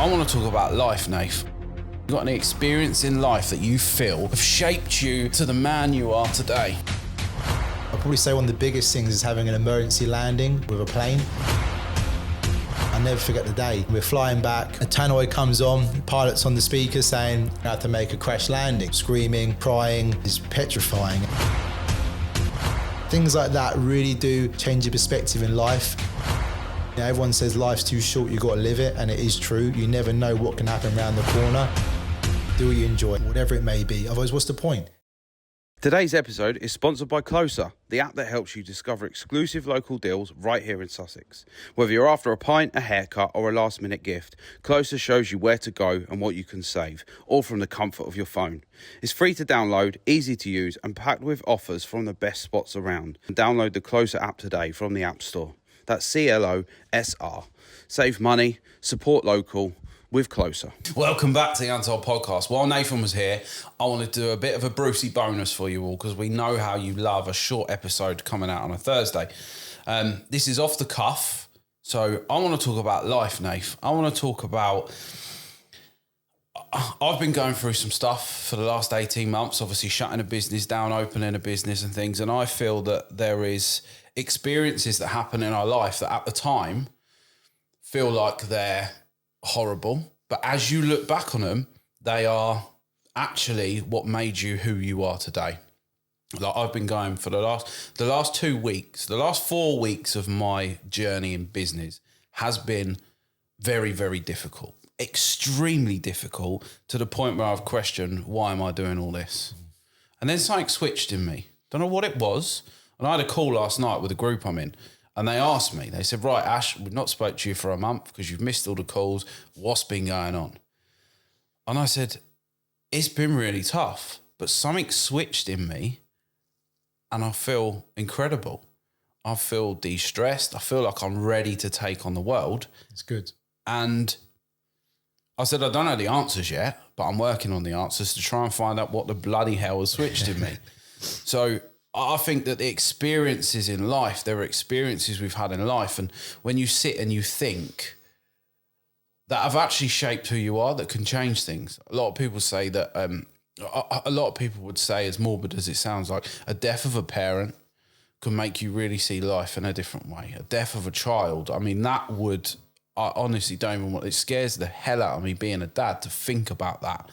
I want to talk about life, Nath. You got any experience in life that you feel have shaped you to the man you are today? I'd probably say one of the biggest things is having an emergency landing with a plane. I'll never forget the day. We're flying back, a tannoy comes on, the pilot's on the speaker saying, I have to make a crash landing. Screaming, crying, is petrifying. Things like that really do change your perspective in life. You know, everyone says life's too short, you've got to live it, and it is true. You never know what can happen around the corner. Do what you enjoy, whatever it may be. Otherwise, what's the point? Today's episode is sponsored by Closer, the app that helps you discover exclusive local deals right here in Sussex. Whether you're after a pint, a haircut, or a last-minute gift, Closer shows you where to go and what you can save, all from the comfort of your phone. It's free to download, easy to use, and packed with offers from the best spots around. Download the Closer app today from the App Store. That's CLOSR. Save money, support local, with Closer. Welcome back to the UNTOLD Podcast. While Nathan was here, I wanted to do a bit of a Brucey bonus for you all because we know how you love a short episode coming out on a Thursday. This is off the cuff, so I want to talk about life, Nath. I want to talk about... I've been going through some stuff for the last 18 months, obviously shutting a business down, opening a business and things, and I feel that there is experiences that happen in our life that at the time feel like they're horrible, but as you look back on them, they are actually what made you who you are today. Like I've been going for the last 2 weeks, the last 4 weeks of my journey in business has been very, very difficult, extremely difficult, to the point where I've questioned, why am I doing all this? And then something switched in me. Don't know what it was. And I had a call last night with a group I'm in. And they asked me, they said, right, Ash, we've not spoke to you for a month because you've missed all the calls. What's been going on? And I said, it's been really tough, but something switched in me and I feel incredible. I feel de-stressed. I feel like I'm ready to take on the world. It's good. And I said, I don't know the answers yet, but I'm working on the answers to try and find out what the bloody hell has switched in me. So I think that the experiences in life, there are experiences we've had in life. And when you sit and you think that have actually shaped who you are, that can change things. A lot of people say that, a lot of people would say, as morbid as it sounds like, a death of a parent can make you really see life in a different way. A death of a child, I mean, that would, I honestly don't even want, it scares the hell out of me being a dad to think about that.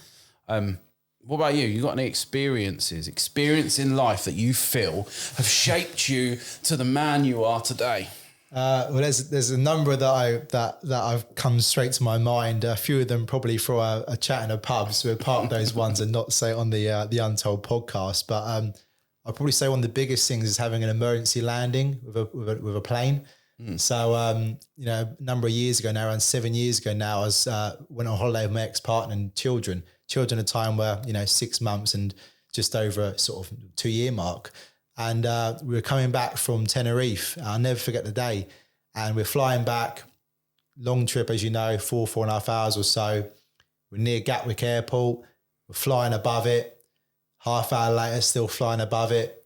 What about you? You got any experience in life that you feel have shaped you to the man you are today? Well, there's a number that I've come straight to my mind. A few of them probably for a chat in a pub. So we'll park those ones and not say on the Untold podcast. But I'd probably say one of the biggest things is having an emergency landing with a plane. So, you know, a number of years ago now, around 7 years ago now, I went on holiday with my ex-partner and children. Children at a time were, 6 months and just over sort of 2 year mark. And we were coming back from Tenerife. I'll never forget the day. And we're flying back, long trip, as you know, 4.5 hours or so. We're near Gatwick Airport. We're flying above it. Half hour later, still flying above it.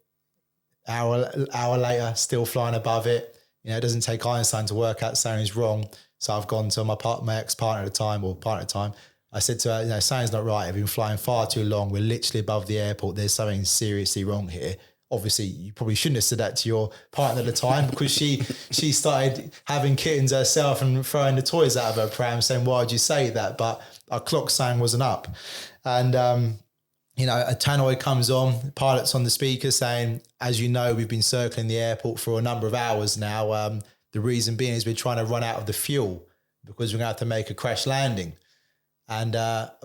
Hour later, still flying above it. You know, it doesn't take Einstein to work out something's wrong. So I've gone to my ex-partner at the time, or partner at the time. I said to her, something's not right. I've been flying far too long. We're literally above the airport. There's something seriously wrong here. Obviously, you probably shouldn't have said that to your partner at the time because she started having kittens herself and throwing the toys out of her pram saying, why would you say that? But our clock saying wasn't up. And, a tannoy comes on, the pilot's on the speaker saying, as you know, we've been circling the airport for a number of hours now. The reason being is we're trying to run out of the fuel because we're going to have to make a crash landing. And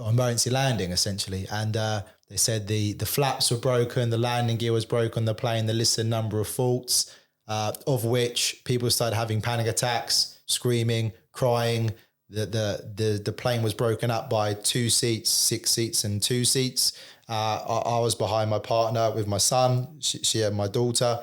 emergency landing, essentially. And they said the flaps were broken, the landing gear was broken on the plane, they listed a number of faults, of which people started having panic attacks, screaming, crying. The plane was broken up by 2 seats, 6 seats and 2 seats. I was behind my partner with my son, she had my daughter.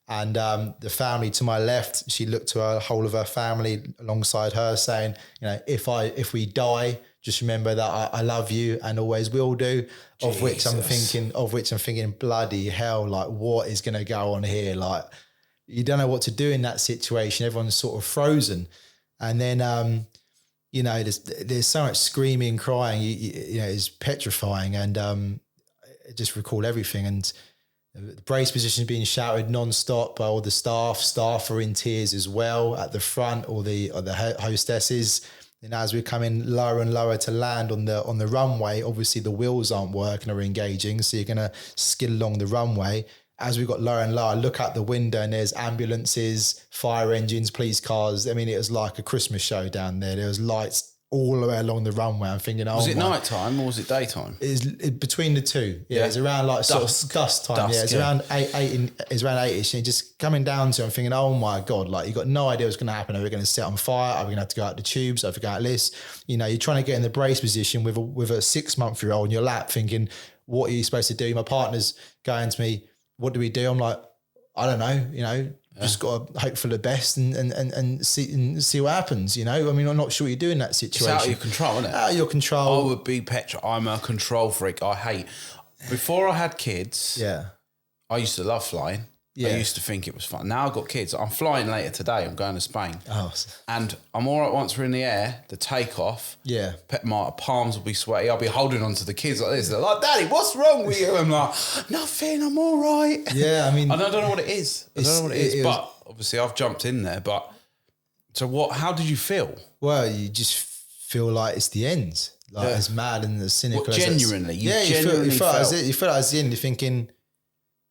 And the family to my left, she looked to her whole of her family alongside her saying, if we die, just remember that I love you and always will do. Of which I'm thinking, bloody hell, like what is going to go on here? Like you don't know what to do in that situation. Everyone's sort of frozen. And then you know, there's so much screaming, crying, you know, it's petrifying. And I just recall everything. And the brace position being shouted non-stop by all the staff. Staff are in tears as well at the front, or the hostesses. And as we're coming lower and lower to land on the runway, obviously the wheels aren't working or engaging, so you're going to skid along the runway. As we got lower and lower, look out the window and there's ambulances, fire engines, police cars. I mean, it was like a Christmas show down there. There was lights all the way along the runway. I'm thinking, was it night time or was it daytime? It's between the two. Yeah, it's around like sort of dusk time. Yeah, it's around eight. It's around 8ish, and just coming down to. I'm thinking, oh my god, like you got no idea what's going to happen. Are we going to set on fire? Are we going to have to go out the tubes? Are we going out this? You know, you're trying to get in the brace position with a 6-month-old in your lap, thinking, what are you supposed to do? My partner's going to me, what do we do? I'm like, I don't know. You know. Just got to hope for the best and see what happens, you know? I mean, I'm not sure what you do in that situation. It's out of your control, isn't it? Out of your control. I would be I'm a control freak. Before I had kids, I used to love flying. I used to think it was fun. Now I've got kids. I'm flying later today. I'm going to Spain. Oh. And I'm all right once we're in the air, the takeoff. Yeah. My palms will be sweaty. I'll be holding on to the kids like this. They're like, Daddy, what's wrong with you? I'm like, nothing, I'm all right. Yeah, I mean. And I don't know what it is. But obviously I've jumped in there. But so how did you feel? Well, you just feel like it's the end. Like as mad and as cynical as genuinely. You feel like it's the end. You're thinking,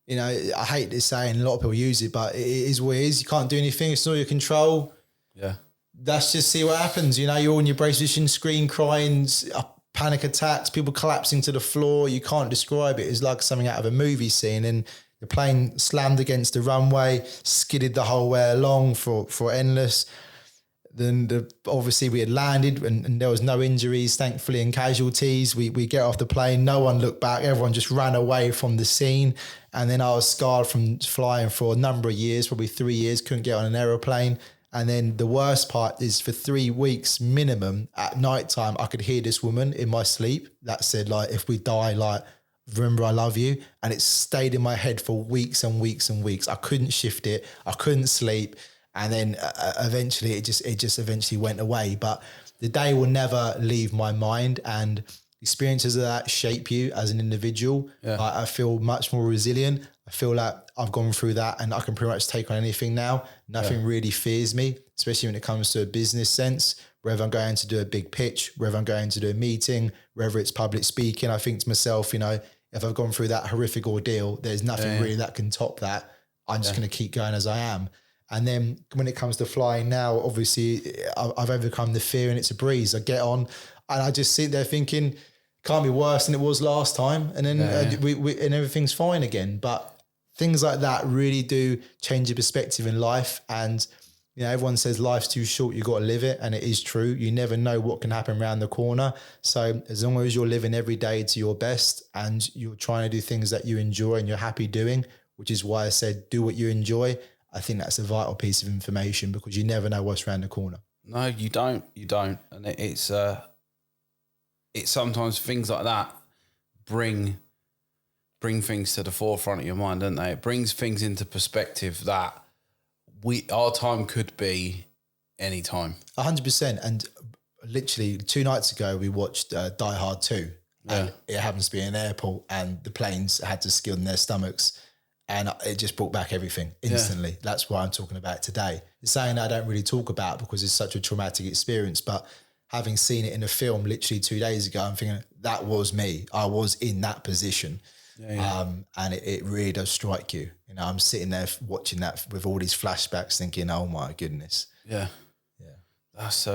you know, I hate this saying, a lot of people use it, but it is what it is. You can't do anything. It's not your control. Yeah. That's just see what happens. You know, you're on your brace position, scream, crying, panic attacks, people collapsing to the floor. You can't describe it. It's like something out of a movie scene. And the plane slammed against the runway, skidded the whole way along for endless. Then obviously we had landed and there was no injuries, thankfully, and casualties. We get off the plane. No one looked back. Everyone just ran away from the scene. And then I was scarred from flying for a number of years, probably 3 years, couldn't get on an aeroplane. And then the worst part is for 3 weeks minimum at nighttime, I could hear this woman in my sleep that said, like, if we die, like, remember I love you. And it stayed in my head for weeks and weeks and weeks. I couldn't shift it. I couldn't sleep. And then eventually it just eventually went away. But the day will never leave my mind, and experiences of that shape you as an individual. Yeah. I feel much more resilient. I feel like I've gone through that and I can pretty much take on anything now. Nothing really fears me, especially when it comes to a business sense, whether I'm going to do a big pitch, whether I'm going to do a meeting, whether it's public speaking. I think to myself, you know, if I've gone through that horrific ordeal, there's nothing really that can top that. I'm just going to keep going as I am. And then when it comes to flying now, obviously I've overcome the fear and it's a breeze. I get on and I just sit there thinking, can't be worse than it was last time. And then we and everything's fine again. But things like that really do change your perspective in life. And, you know, everyone says life's too short, you got to live it. And it is true. You never know what can happen around the corner. So as long as you're living every day to your best and you're trying to do things that you enjoy and you're happy doing, which is why I said do what you enjoy, I think that's a vital piece of information because you never know what's around the corner. No, you don't. You don't. And it's sometimes things like that bring things to the forefront of your mind, don't they? It brings things into perspective that our time could be any time. 100%. And literally 2 nights ago, we watched Die Hard 2. And it happens to be in an airport and the planes had to skid in their stomachs. And it just brought back everything instantly. Yeah. That's why I'm talking about it today. It's something I don't really talk about because it's such a traumatic experience. But having seen it in a film literally 2 days ago, I'm thinking, that was me. I was in that position. Yeah. And it really does strike you. You know, I'm sitting there watching that with all these flashbacks thinking, oh my goodness. Yeah. Yeah. That's,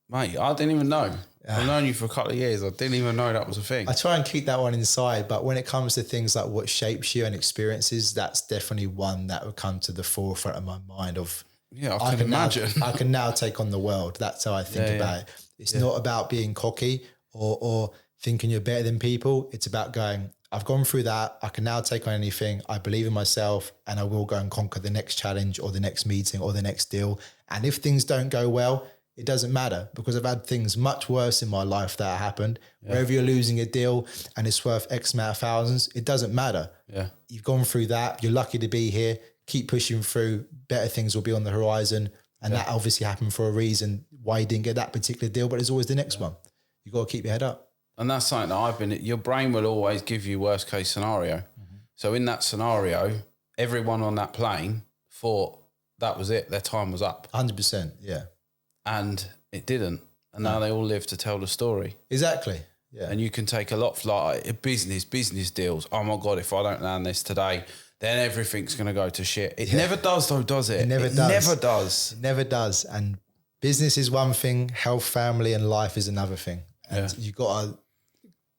mate, I didn't even know. I've known you for a couple of years. I didn't even know that was a thing. I try and keep that one inside, but when it comes to things like what shapes you and experiences, that's definitely one that would come to the forefront of my mind of, I can imagine. I can now take on the world. That's how I think about it. It's not about being cocky or thinking you're better than people. It's about going, I've gone through that. I can now take on anything. I believe in myself and I will go and conquer the next challenge or the next meeting or the next deal. And if things don't go well, it doesn't matter because I've had things much worse in my life that happened. Wherever you're losing a deal and it's worth X amount of thousands, it doesn't matter. Yeah. You've gone through that. You're lucky to be here. Keep pushing through. Better things will be on the horizon. And that obviously happened for a reason why you didn't get that particular deal, but there's always the next one. You got to keep your head up. And that's something that your brain will always give you worst case scenario. Mm-hmm. So in that scenario, everyone on that plane thought that was it. Their time was up. 100%. Yeah. And it didn't. And now they all live to tell the story. Exactly. Yeah. And you can take a lot for like business deals. Oh my God, if I don't land this today, then everything's going to go to shit. It never does though, does it? It never does. Never does. It never does. And business is one thing, health, family and life is another thing. And you got to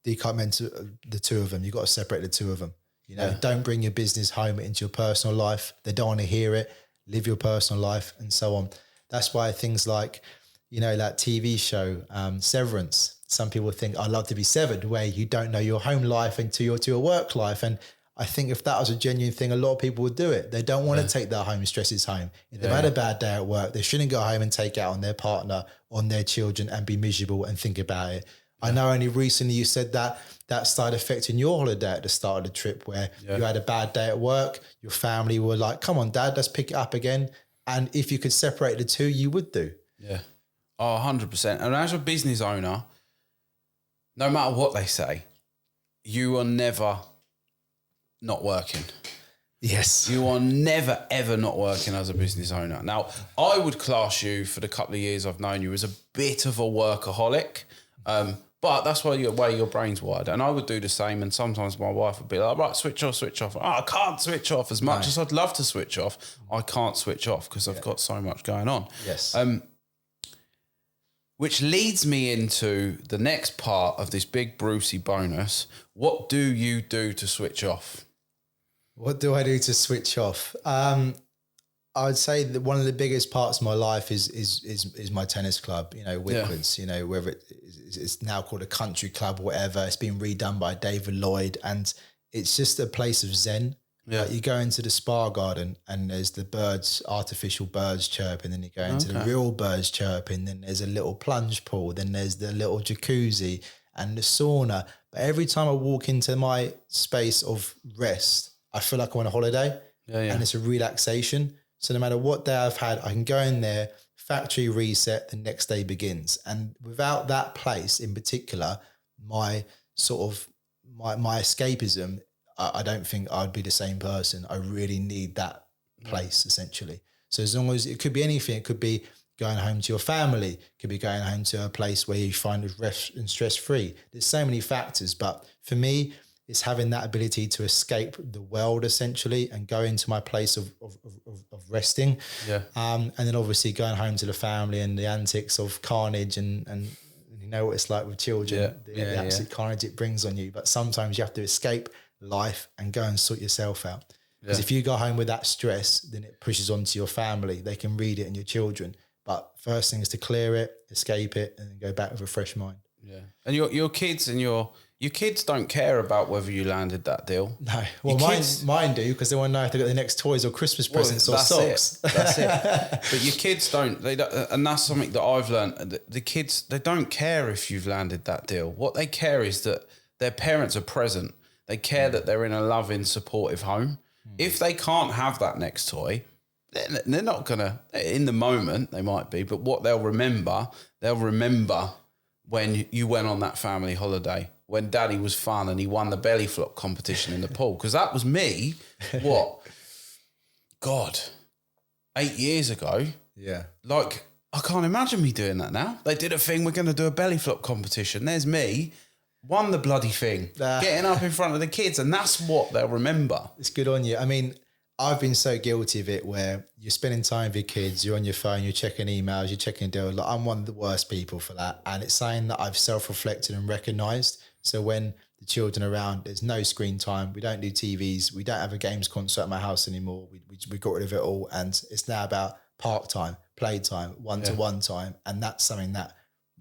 decomment the two of them. You got to separate the two of them. You know, don't bring your business home into your personal life. They don't want to hear it. Live your personal life and so on. That's why things like, you know, that TV show, Severance. Some people think, I'd love to be severed, where you don't know your home life into your work life. And I think if that was a genuine thing, a lot of people would do it. They don't want to take their home stresses home. If they've had a bad day at work, they shouldn't go home and take it out on their partner, on their children and be miserable and think about it. I know only recently you said that started affecting your holiday at the start of the trip, where you had a bad day at work, your family were like, come on, Dad, let's pick it up again. And if you could separate the two, you would do. Yeah. Oh, 100%. And as a business owner, no matter what they say, you are never not working. Yes. You are never, ever not working as a business owner. Now, I would class you, for the couple of years I've known you, as a bit of a workaholic. But that's why way your brain's wired. And I would do the same. And sometimes my wife would be like, right, switch off. Oh, I can't switch off. As much as I'd love to switch off, I can't switch off because I've got so much going on. Yes. Which leads me into the next part of this big Brucey bonus. What do you do to switch off? What do I do to switch off? I would say that one of the biggest parts of my life is my tennis club, you know, Wickwards, you know, whether it's now called a country club or whatever. It's been redone by David Lloyd and it's just a place of zen. Yeah. Like you go into the spa garden and there's the birds, artificial birds chirping, then you go into the real birds chirping, then there's a little plunge pool, then there's the little jacuzzi and the sauna. But every time I walk into my space of rest, I feel like I'm on a holiday and it's a relaxation. So no matter what day I've had, I can go in there, factory reset, the next day begins. And without that place in particular, my escapism, I don't think I'd be the same person. I really need that place essentially. So as long as it could be anything, it could be going home to your family, it could be going home to a place where you find rest and stress free. There's so many factors, but for me, it's having that ability to escape the world essentially and go into my place of resting. Yeah. And then obviously going home to the family and the antics of carnage and you know what it's like with children, the absolute carnage it brings on you. But sometimes you have to escape life and go and sort yourself out. Because if you go home with that stress, then it pushes onto your family. They can read it and your children. But first thing is to clear it, escape it, and then go back with a fresh mind. Yeah. And your kids and your kids don't care about whether you landed that deal. No. Well, mine do, because they want to know if they got the next toys or Christmas presents or socks. That's it. But your kids don't. They don't, and that's something that I've learned. The kids, they don't care if you've landed that deal. What they care is that their parents are present. They care that they're in a loving, supportive home. If they can't have that next toy, they're not going to, in the moment, they might be, but what they'll remember when you went on that family holiday, when Daddy was fun and he won the belly flop competition in the pool. Because that was me, 8 years ago. Yeah. Like, I can't imagine me doing that now. They did a thing, we're going to do a belly flop competition. There's me. Won the bloody thing, getting up in front of the kids, and that's what they'll remember. It's good on you. I mean, I've been so guilty of it where you're spending time with your kids, you're on your phone, you're checking emails, you're checking deals. Like, I'm one of the worst people for that. And it's something that I've self-reflected and recognised. So when the children are around, there's no screen time. We don't do TVs. We don't have a games concert at my house anymore. We got rid of it all. And it's now about park time, play time, one-to-one time. And that's something that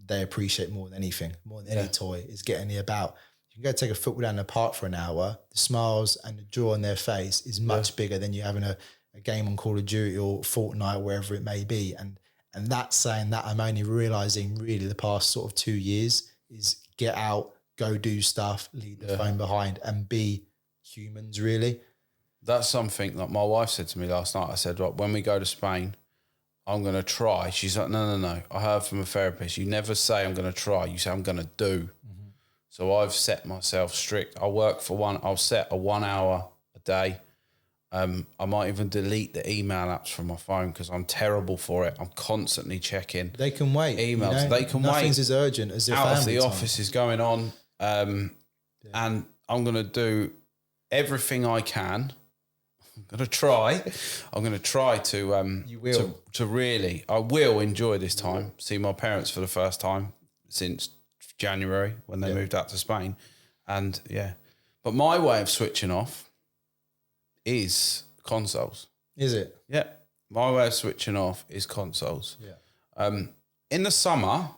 they appreciate more than anything, more than any toy, is getting the about. You can go take a football down the park for an hour. The smiles and the joy on their face is much bigger than you having a game on Call of Duty or Fortnite, wherever it may be. And that's saying that I'm only realising really the past sort of 2 years is get out, go do stuff, leave the phone behind and be humans really. That's something that my wife said to me last night. I said, right, when we go to Spain, I'm going to try. She's like, no. I heard from a therapist, you never say I'm going to try. You say I'm going to do. Mm-hmm. So I've set myself strict. I'll set a 1 hour a day. I might even delete the email apps from my phone because I'm terrible for it. I'm constantly checking. They can wait. Emails. They can wait. Nothing's as urgent as your family out of the time. office is going on. And I'm going to do everything I can. I'm going to try to you will. To really, I will enjoy this time. See my parents for the first time since January when they moved out to Spain. And but my way of switching off is consoles. Is it? Yeah. My way of switching off is consoles. Yeah. In the summer,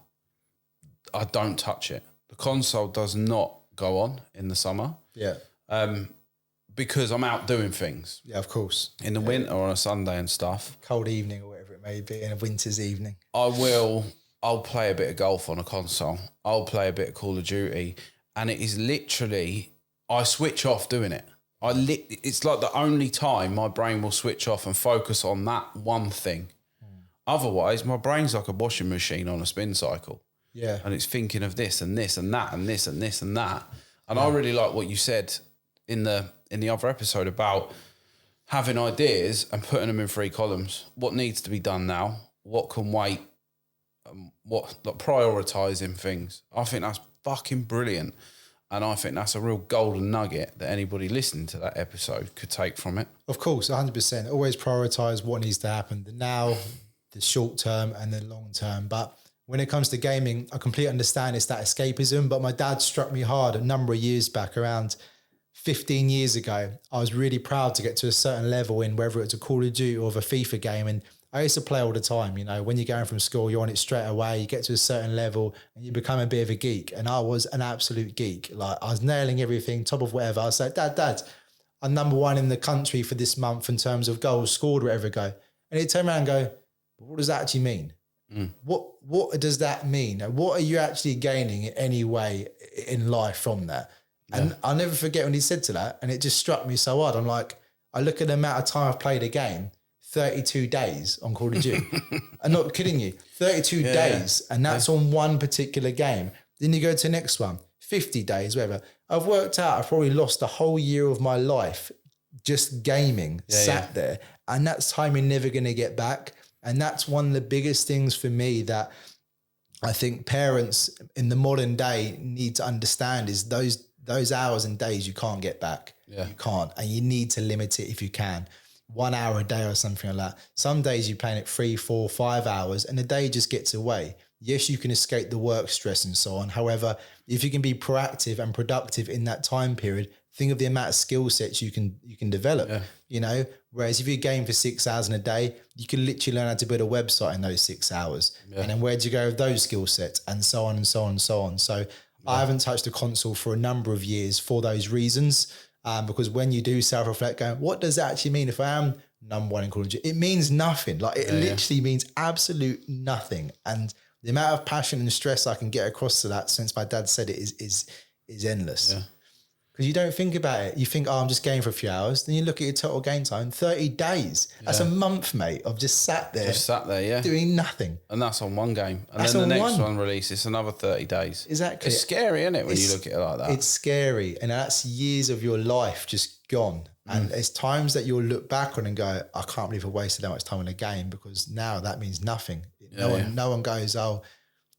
I don't touch it. The console does not go on in the summer. Yeah. Because I'm out doing things. Yeah, of course. In the winter on a Sunday and stuff. Cold evening or whatever it may be, in a winter's evening. I'll play a bit of golf on a console. I'll play a bit of Call of Duty. And it is literally, I switch off doing it. It's like the only time my brain will switch off and focus on that one thing. Otherwise, my brain's like a washing machine on a spin cycle. Yeah. And it's thinking of this and this and that and this and this and that. And I really like what you said in the other episode about having ideas and putting them in 3 columns. What needs to be done now? What can wait? Prioritising things. I think that's fucking brilliant. And I think that's a real golden nugget that anybody listening to that episode could take from it. Of course, 100%. Always prioritise what needs to happen. The now, the short term and the long term. But when it comes to gaming, I completely understand it's that escapism. But my dad struck me hard a number of years back, around 15 years ago. I was really proud to get to a certain level in whether it's a Call of Duty or a FIFA game. And I used to play all the time. You know, when you're going from school, you're on it straight away. You get to a certain level and you become a bit of a geek. And I was an absolute geek. Like, I was nailing everything, top of whatever. I was like, Dad, I'm number 1 in the country for this month in terms of goals scored, whatever go. And he'd turn around and go, what does that actually mean? What does that mean? And what are you actually gaining in any way in life from that? Yeah. And I'll never forget when he said to that, and it just struck me so hard. I'm like, I look at the amount of time I've played a game, 32 days on Call of Duty. I'm not kidding you. 32 days. And that's on one particular game. Then you go to the next one, 50 days, whatever. I've worked out, I've probably lost a whole year of my life just gaming, sat there. And that's time you're never going to get back. And that's one of the biggest things for me that I think parents in the modern day need to understand is those hours and days you can't get back. Yeah. You can't. And you need to limit it if you can. 1 hour a day or something like that. Some days you're playing it 3, 4, 5 hours and the day just gets away. Yes, you can escape the work stress and so on. However, if you can be proactive and productive in that time period, think of the amount of skill sets you can develop, you know, whereas if you game for 6 hours in a day, you can literally learn how to build a website in those 6 hours. Yeah. And then where do you go with those skill sets and so on and so on and so on. So I haven't touched a console for a number of years for those reasons. Because when you do self-reflect, going, what does that actually mean if I am number 1 in Call of Duty? It means nothing. Like it literally means absolute nothing. And the amount of passion and stress I can get across to that since my dad said it is endless. Yeah. Because you don't think about it. You think, oh, I'm just gaming for a few hours. Then you look at your total game time, 30 days. Yeah. That's a month, mate, of just sat there. Doing nothing. And that's on one game. And that's then the next one releases another 30 days. Exactly. It's scary, isn't it, when you look at it like that? It's scary. And that's years of your life just gone. And it's times that you'll look back on and go, I can't believe I wasted that much time on a game because now that means nothing. No one goes, oh,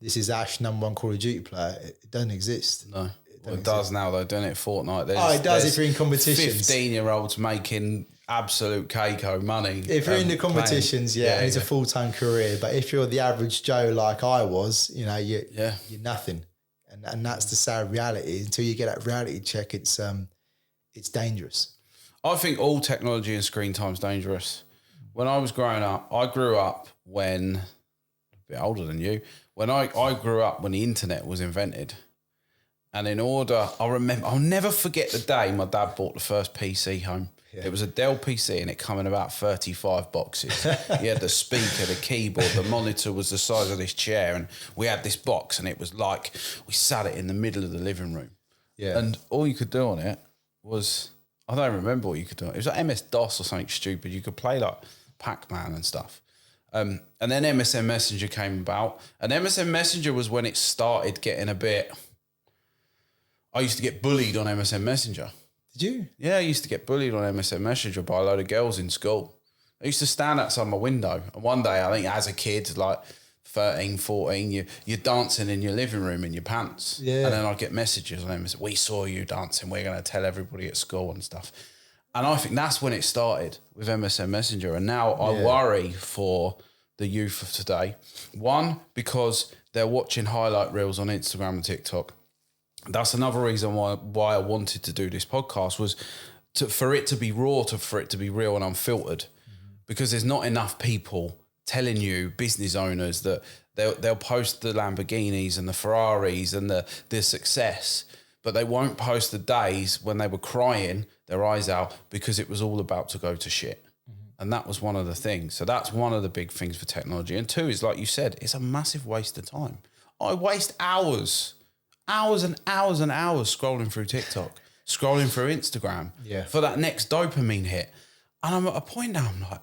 this is Ash, number 1 Call of Duty player. It doesn't exist. No. It does now, though, doesn't it? Fortnite. It does if you're in competitions. 15-year-olds making absolute cake money. If you're in the competitions, and it's a full-time career. But if you're the average Joe like I was, you know, you're nothing. And that's the sad reality. Until you get that reality check, it's dangerous. I think all technology and screen time is dangerous. When I was growing up, I grew up when, a bit older than you, when I grew up when the internet was invented. And I'll never forget the day my dad bought the first PC home. Yeah. It was a Dell PC and it came in about 35 boxes. He had the speaker, the keyboard, the monitor was the size of this chair. And we had this box and it was like, we sat it in the middle of the living room. Yeah. And all you could do on it was, I don't remember what you could do. It was like MS-DOS or something stupid. You could play like Pac-Man and stuff. And then MSN Messenger came about. And MSN Messenger was when it started getting a bit... I used to get bullied on MSN Messenger. Did you? Yeah, I used to get bullied on MSN Messenger by a load of girls in school. I used to stand outside my window. And one day, I think as a kid, like 13, 14, you're dancing in your living room in your pants. Yeah. And then I'd get messages on MSN, we saw you dancing, we're going to tell everybody at school and stuff. And I think that's when it started with MSN Messenger. And now I worry for the youth of today. One, because they're watching highlight reels on Instagram and TikTok. That's another reason why I wanted to do this podcast was for it to be raw, for it to be real and unfiltered. Because there's not enough people telling you, business owners, that they'll post the Lamborghinis and the Ferraris and the success, but they won't post the days when they were crying their eyes out because it was all about to go to shit. And that was one of the things. So that's one of the big things for technology. And two is, like you said, it's a massive waste of time. I waste hours and hours and hours scrolling through TikTok, scrolling through Instagram for that next dopamine hit. And I'm at a point now, I'm like,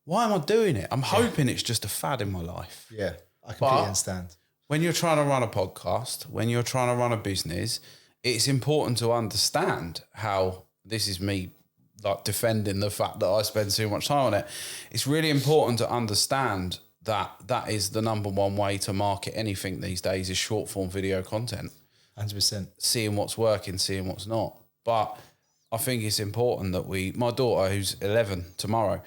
why am I doing it? I'm hoping it's just a fad in my life. Yeah, I completely understand. When you're trying to run a podcast, when you're trying to run a business, it's important to understand how, this is me like defending the fact that I spend too much time on it. It's really important to understand that is the number one way to market anything these days is short form video content. 100%. Seeing what's working, seeing what's not. But I think it's important that my daughter, who's 11 tomorrow,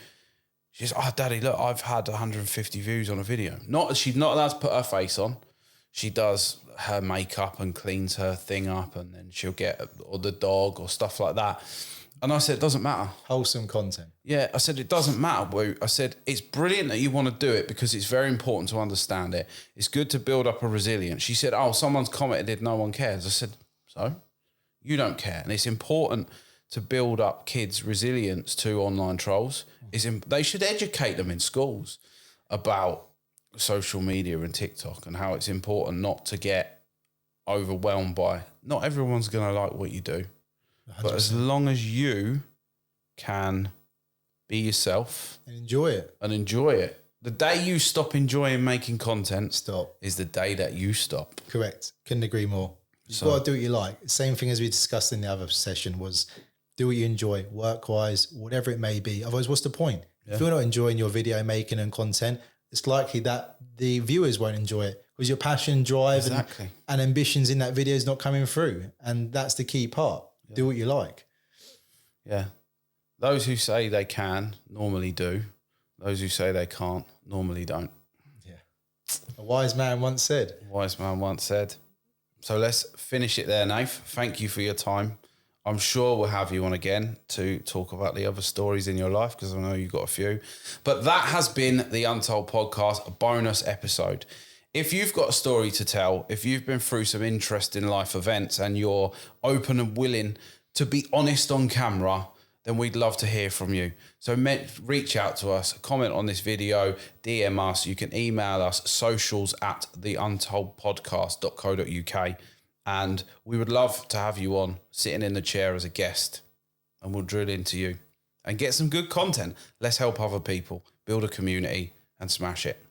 she's, oh, Daddy, look, I've had 150 views on a video. She's not allowed to put her face on. She does her makeup and cleans her thing up, and then she'll get, or the dog or stuff like that. And I said, it doesn't matter. Wholesome content. Yeah, I said, it doesn't matter, Boo. I said, it's brilliant that you want to do it because it's very important to understand it. It's good to build up a resilience. She said, oh, someone's commented, no one cares. I said, so? You don't care. And it's important to build up kids' resilience to online trolls. They should educate them in schools about social media and TikTok and how it's important not to get overwhelmed by, not everyone's going to like what you do. 100%. But as long as you can be yourself and enjoy it. The day you stop enjoying making content stop is the day that you stop. Correct. Couldn't agree more. You've got to do what you like. Same thing as we discussed in the other session was do what you enjoy, work-wise, whatever it may be. Otherwise, what's the point? Yeah. If you're not enjoying your video making and content, it's likely that the viewers won't enjoy it because your passion, drive and ambitions in that video is not coming through. And that's the key part. Yeah. Do what you like. Yeah. Those who say they can normally do. Those who say they can't normally don't. Yeah. A wise man once said. So let's finish it there, Nath. Thank you for your time. I'm sure we'll have you on again to talk about the other stories in your life because I know you've got a few. But that has been the Untold Podcast, a bonus episode. If you've got a story to tell, if you've been through some interesting life events and you're open and willing to be honest on camera, then we'd love to hear from you. So reach out to us, comment on this video, DM us. You can email us, socials@theuntoldpodcast.co.uk. And we would love to have you on sitting in the chair as a guest, and we'll drill into you and get some good content. Let's help other people, build a community and smash it.